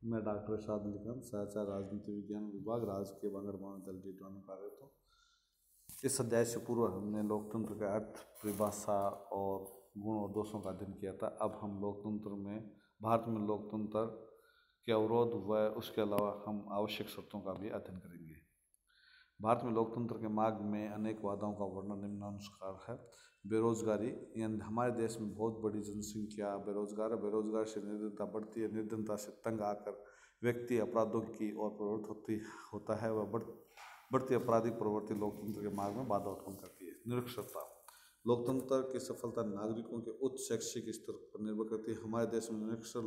मैं डॉक्टर इरशाद अली खान, सहचार राजनीति विज्ञान विभाग, राजकीय बांगड़ महाविद्यालय टीटवाना में कार्यरत हूँ। इस अध्याय से पूर्व हमने लोकतंत्र का अर्थ, परिभाषा और गुण और दोषों का अध्ययन किया था। अब हम भारत में लोकतंत्र के अवरोध व उसके अलावा हम आवश्यक शर्तों का भी अध्ययन करेंगे। भारत में लोकतंत्र के मार्ग में अनेक बाधाओं का वर्णन निम्नानुसार है। बेरोजगारी, यानी हमारे देश में बहुत बड़ी जनसंख्या बेरोजगार है। बेरोजगार से निर्धनता बढ़ती है। निर्धनता से तंग आकर व्यक्ति अपराधों की ओर प्रवृत्त होता है। वह बढ़ती आपराधिक प्रवृत्ति लोकतंत्र के मार्ग में बाधा उत्पन्न करती है। निरक्षरता, लोकतंत्र की सफलता नागरिकों के उच्च शैक्षिक स्तर पर निर्भर करती है। हमारे देश में निरक्षरता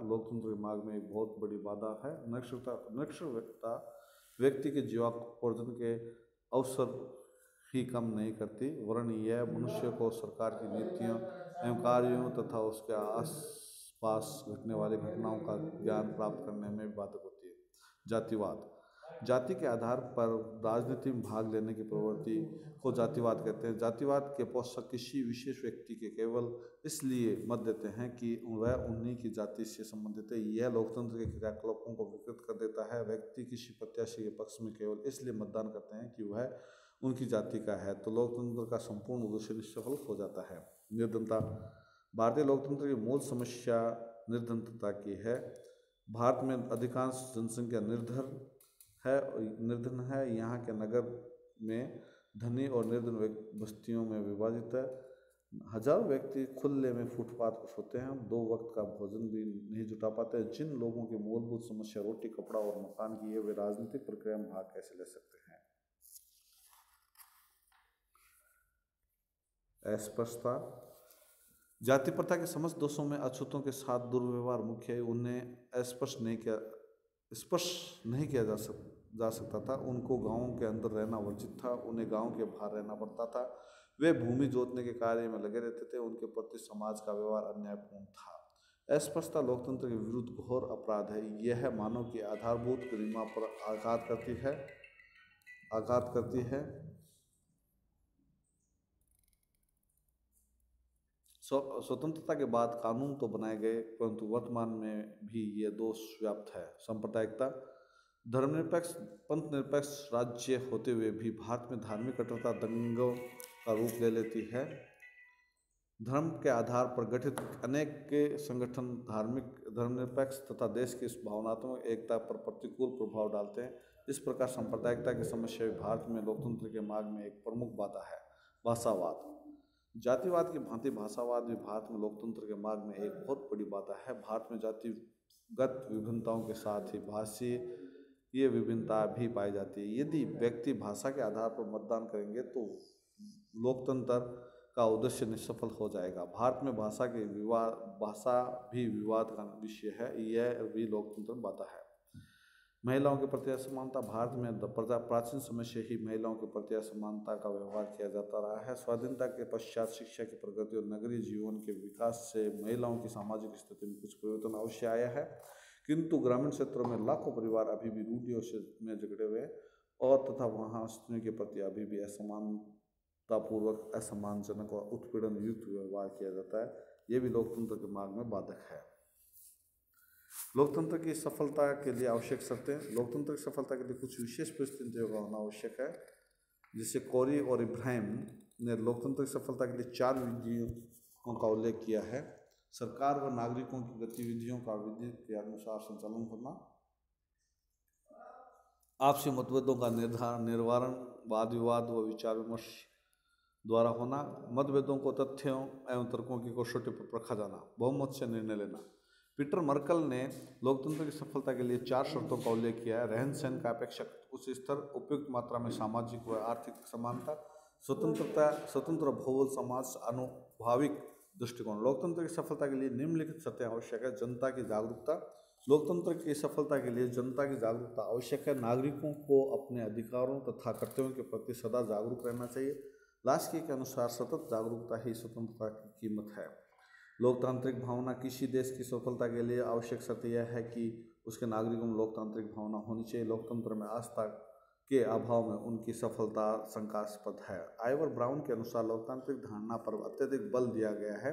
लोकतंत्र के मार्ग में एक बहुत बड़ी बाधा है। निरक्षरता व्यक्ति के जीवनोपार्जन के अवसर ही कम नहीं करती, वरन यह मनुष्य को सरकार की नीतियों एवं कार्यों तथा उसके आसपास घटने वाली घटनाओं का ज्ञान प्राप्त करने में भी बाधक होती है। जातिवाद, जाति के आधार पर राजनीति में भाग लेने की प्रवृत्ति को जातिवाद कहते हैं। जातिवाद के पोषक किसी विशेष व्यक्ति के केवल इसलिए मत देते हैं कि वह उन्हीं की जाति से संबंधित है। यह लोकतंत्र के क्रियाकलापों को विकृत कर देता है। व्यक्ति किसी प्रत्याशी के पक्ष में केवल इसलिए मतदान करते हैं कि वह उनकी जाति का है, तो लोकतंत्र का संपूर्ण उद्देश्य निष्फल हो जाता है। निर्धनता, भारतीय लोकतंत्र की मूल समस्या निर्धनता की है। भारत में अधिकांश जनसंख्या निर्धन है। यहाँ के नगर में धनी और निर्धन बस्तियों में विभाजित है। हजारों व्यक्ति खुले में फुटपाथ पर सोते हैं, 2 वक्त का भोजन भी नहीं जुटा पाते। जिन लोगों की मूलभूत समस्या रोटी, कपड़ा और मकान की है, वे राजनीतिक प्रक्रिया में भाग कैसे ले सकते हैं। अस्पष्टता, जाति प्रथा के समस्त दोषों में अछूतों के साथ दुर्व्यवहार मुख्य है। उन्हें स्पष्ट नहीं किया जा सकता था। उनको गांवों के अंदर रहना वर्जित था। उन्हें गांव के बाहर रहना पड़ता था। वे भूमि जोतने के कार्य में लगे रहते थे। उनके प्रति समाज का व्यवहार अन्यायपूर्ण था। अस्पष्टता लोकतंत्र के विरुद्ध घोर अपराध है। यह मानव की आधारभूत गरिमा पर आघात करती है। स्वतंत्रता के बाद कानून तो बनाए गए, परंतु वर्तमान में भी ये दोष व्याप्त है। सांप्रदायिकता, पंथ निरपेक्ष राज्य होते हुए भी भारत में धार्मिक कट्टरता दंगों का रूप ले लेती है। धर्म के आधार पर गठित अनेक के संगठन धर्मनिरपेक्ष तथा देश की भावनात्मक एकता पर प्रतिकूल प्रभाव डालते हैं। इस प्रकार सांप्रदायिकता की समस्या भी भारत में लोकतंत्र के मार्ग में एक प्रमुख बाधा है। भाषावाद, जातिवाद की भांति भाषावाद भी भारत में लोकतंत्र के मार्ग में एक बहुत बड़ी बाधा है। भारत में जातिगत विभिन्नताओं के साथ ही भाषीय विभिन्नता भी पाई जाती है। यदि व्यक्ति भाषा के आधार पर मतदान करेंगे तो लोकतंत्र का उद्देश्य निष्फल हो जाएगा। भारत में भाषा भी विवाद का विषय है। यह भी लोकतंत्र में बाधा है। महिलाओं के प्रति असमानता, भारत में प्राचीन समय से ही महिलाओं के प्रति असमानता का व्यवहार किया जाता रहा है। स्वाधीनता के पश्चात शिक्षा की प्रगति और नगरीय जीवन के विकास से महिलाओं की सामाजिक स्थिति में कुछ परिवर्तन अवश्य आया है, किंतु ग्रामीण क्षेत्रों में लाखों परिवार अभी भी रूढ़ियों में जकड़े हुए और तथा वहाँ स्त्रियों के प्रति अभी भी असमानतापूर्वक, असम्मानजनक और उत्पीड़न युक्त व्यवहार किया जाता है। ये भी लोकतंत्र के मार्ग में बाधक है। लोकतंत्र की सफलता के लिए आवश्यक शर्तें, लोकतंत्र की सफलता के लिए कुछ विशेष परिस्थितियों का होना आवश्यक है। जिसे कोरी और इब्राहिम ने लोकतंत्र की सफलता के लिए 4 विधियों का उल्लेख किया है। सरकार व नागरिकों की गतिविधियों का विधि के अनुसार संचालन होना, आपसी मतभेदों का निवारण वाद विवाद व विचार विमर्श द्वारा होना, मतभेदों को तथ्यों एवं तर्कों की कसौटी पर परखा जाना, बहुमत से निर्णय लेना। पीटर मर्कल ने लोकतंत्र की सफलता के लिए 4 शर्तों का उल्लेख किया है। रहन सहन का अपेक्षाकृत उच्च स्तर, उपयुक्त मात्रा में सामाजिक व आर्थिक समानता, स्वतंत्र बहुल समाज, अनुभाविक दृष्टिकोण। लोकतंत्र की सफलता के लिए निम्नलिखित शर्तें आवश्यक है। जनता की जागरूकता, लोकतंत्र की सफलता के लिए जनता की जागरूकता आवश्यक है। नागरिकों को अपने अधिकारों तथा कर्तव्यों के प्रति सदा जागरूक रहना चाहिए। लास्की के अनुसार सतत जागरूकता ही स्वतंत्रता की कीमत है। लोकतांत्रिक भावना, किसी देश की सफलता के लिए आवश्यक शर्त यह है कि उसके नागरिकों में लोकतांत्रिक भावना होनी चाहिए। लोकतंत्र में आस्था के अभाव में उनकी सफलता शंकास्पद है। आइवर ब्राउन के अनुसार लोकतांत्रिक धारणा पर अत्यधिक बल दिया गया है।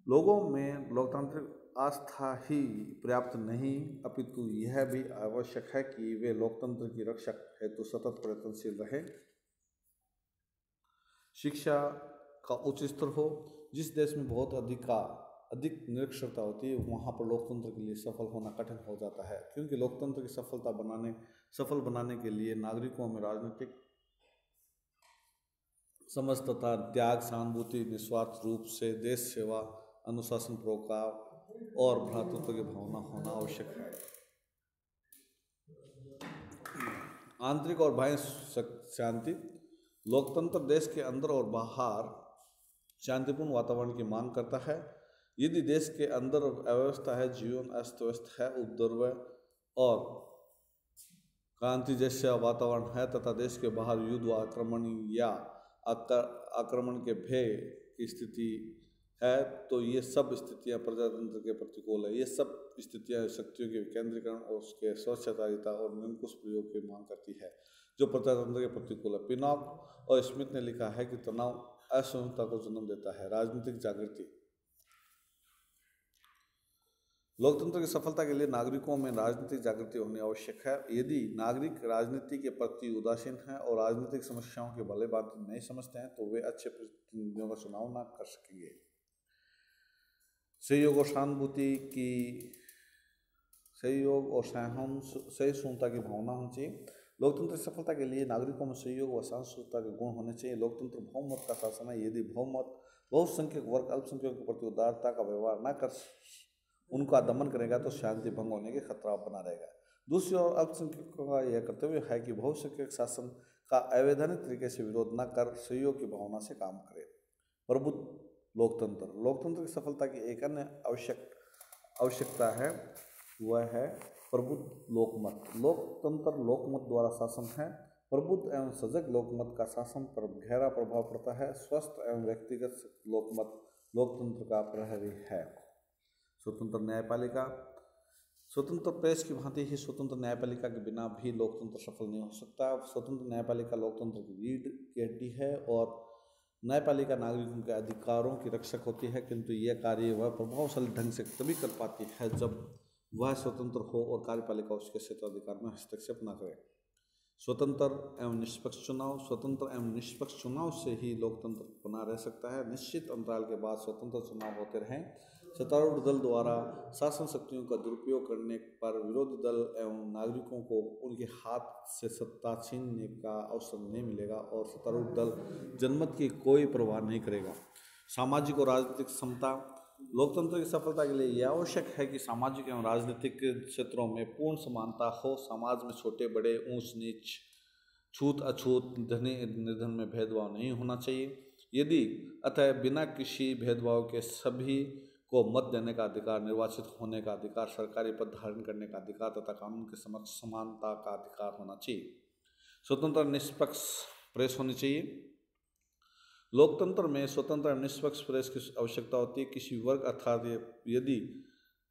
लोगों में लोकतांत्रिक आस्था ही पर्याप्त नहीं, अपितु यह भी आवश्यक है कि वे लोकतंत्र की रक्षा हेतु सतत प्रयत्नशील रहें। शिक्षा का उच्च स्तर हो। जिस देश में बहुत अधिक निरक्षरता होती है वहाँ पर लोकतंत्र के लिए सफल होना कठिन हो जाता है, क्योंकि लोकतंत्र की सफल बनाने के लिए नागरिकों में राजनीतिक समझ तथा त्याग, सहानुभूति, निस्वार्थ रूप से देश सेवा, अनुशासन, परोपकार और भ्रातृत्व की भावना होना आवश्यक है। आंतरिक और बाह्य शांति। लोकतंत्र देश के अंदर और बाहर शांतिपूर्ण वातावरण की मांग करता है। यदि देश के अंदर अव्यवस्था है, जीवन अस्त व्यस्त है, उपद्रव और क्रांति जैसा वातावरण है तथा देश के बाहर युद्ध, आक्रमण या आक्रमण के भय की स्थिति है, तो ये सब स्थितियां प्रजातंत्र के प्रतिकूल है। ये सब स्थितियां शक्तियों के विकेंद्रीकरण और उसके स्वच्छतारिता और निरंकुश प्रयोग की मांग करती है, जो प्रजातंत्र के प्रतिकूल है। पिनॉक और स्मिथ ने लिखा है कि तनाव असहिष्णुता को जन्म देता है। राजनीतिक जागृति। लोकतंत्र की सफलता के लिए नागरिकों में राजनीतिक जागृति होनी आवश्यक है। यदि नागरिक राजनीति के प्रति उदासीन हैं और राजनीतिक समस्याओं के भले बात नहीं समझते हैं तो वे अच्छे प्रतिनिधियों का चुनाव ना कर सकेंगे। सहयोग और सहिष्णुता की भावना होनी चाहिए। लोकतंत्र की सफलता के लिए नागरिकों में सहयोग व सहिष्णुता के गुण होने चाहिए। लोकतंत्र बहुमत का शासन है। यदि बहुसंख्यक वर्ग अल्पसंख्यकों के प्रति उदारता का व्यवहार न कर उनका दमन करेगा तो शांति भंग होने के खतरा बना रहेगा। दूसरी ओर अल्पसंख्यकों का यह कर्तव्य है कि बहुसंख्यक शासन का अवैधानिक तरीके से विरोध न कर सहयोग की भावना से काम करे। प्रबुद्ध लोकतंत्र की सफलता की एक अन्य आवश्यकता है, वह है प्रबुद्ध लोकमत। लोकतंत्र लोकमत द्वारा शासन है। प्रबुद्ध एवं सजग लोकमत का शासन पर गहरा प्रभाव पड़ता है। स्वस्थ एवं व्यक्तिगत लोकमत लोकतंत्र का प्रहरी है। स्वतंत्र न्यायपालिका। स्वतंत्र प्रेस की भांति ही स्वतंत्र न्यायपालिका के बिना भी लोकतंत्र सफल नहीं हो सकता। स्वतंत्र न्यायपालिका लोकतंत्र की रीढ़ की हड्डी है और न्यायपालिका नागरिकों के अधिकारों की रक्षक होती है, किंतु यह कार्य वह प्रभावशाली ढंग से तभी कर पाती है जब वह स्वतंत्र हो और कार्यपालिका उसके क्षेत्राधिकार में हस्तक्षेप न करे। स्वतंत्र एवं निष्पक्ष चुनाव से ही लोकतंत्र बना रह सकता है। निश्चित अंतराल के बाद स्वतंत्र चुनाव होते रहें। सत्तारूढ़ दल द्वारा शासन शक्तियों का दुरुपयोग करने पर विरोधी दल एवं नागरिकों को उनके हाथ से सत्ता छीनने का अवसर नहीं मिलेगा और सत्तारूढ़ दल जनमत की कोई परवाह नहीं करेगा। सामाजिक और राजनीतिक समता। लोकतंत्र की सफलता के लिए यह आवश्यक है कि सामाजिक एवं राजनीतिक क्षेत्रों में पूर्ण समानता हो। समाज में छोटे बड़े, ऊंच नीच, छूत अछूत, धनी निर्धन में भेदभाव नहीं होना चाहिए। यदि अतः बिना किसी भेदभाव के सभी को मत देने का अधिकार, निर्वाचित होने का अधिकार, सरकारी पद धारण करने का अधिकार तथा कानून के समक्ष समानता का अधिकार होना चाहिए। स्वतंत्र निष्पक्ष प्रेस होनी चाहिए। लोकतंत्र में स्वतंत्र और निष्पक्ष प्रेस की आवश्यकता होती है। किसी वर्ग अर्थात यदि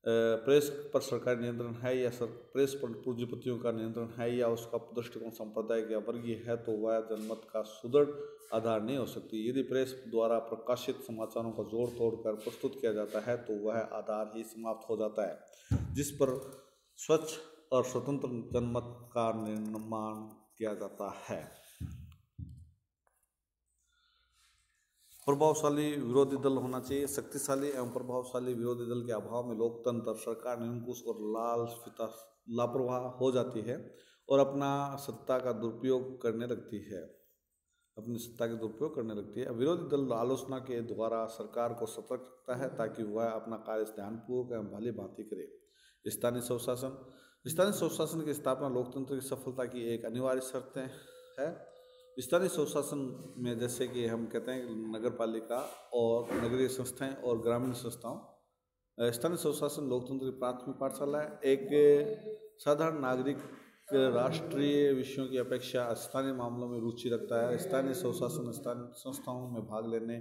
प्रेस पर सरकारी नियंत्रण है या प्रेस पर पूंजीपतियों का नियंत्रण है या उसका दृष्टिकोण सांप्रदायिक या वर्गीय है तो वह जनमत का सुदृढ़ आधार नहीं हो सकती। यदि प्रेस द्वारा प्रकाशित समाचारों को जोड़ तोड़ कर प्रस्तुत किया जाता है तो वह आधार ही समाप्त हो जाता है जिस पर स्वच्छ और स्वतंत्र जनमत का निर्माण किया जाता है। प्रभावशाली विरोधी दल होना चाहिए। शक्तिशाली एवं प्रभावशाली विरोधी दल के अभाव में लोकतंत्र सरकार निरंकुश और लापरवाह हो जाती है और अपनी सत्ता का दुरुपयोग करने लगती है। विरोधी दल आलोचना के द्वारा सरकार को सतर्क रखता है ताकि वह अपना कार्य ध्यानपूर्वक एवं भली भांति करे। स्थानीय स्वशासन की स्थापना लोकतंत्र की सफलता की एक अनिवार्य शर्त है। स्थानीय स्वशासन में जैसे कि हम कहते हैं नगर पालिका और नगरीय संस्थाएं और ग्रामीण संस्थाओं। स्थानीय स्वशासन लोकतंत्र की प्राथमिक पाठशाला है। एक साधारण नागरिक राष्ट्रीय विषयों की अपेक्षा स्थानीय मामलों में रुचि रखता है। स्थानीय स्वशासन स्थानीय संस्थाओं में भाग लेने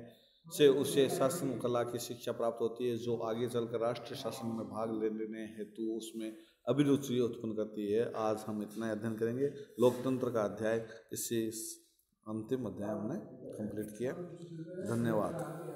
से उसे शासन कला की शिक्षा प्राप्त होती है, जो आगे चलकर राष्ट्र शासन में भाग लेने हेतु उसमें अभिरुचि उत्पन्न करती है। आज हम इतना अध्ययन करेंगे। लोकतंत्र का अध्याय, इससे अंतिम अध्याय हमने कंप्लीट किया। धन्यवाद।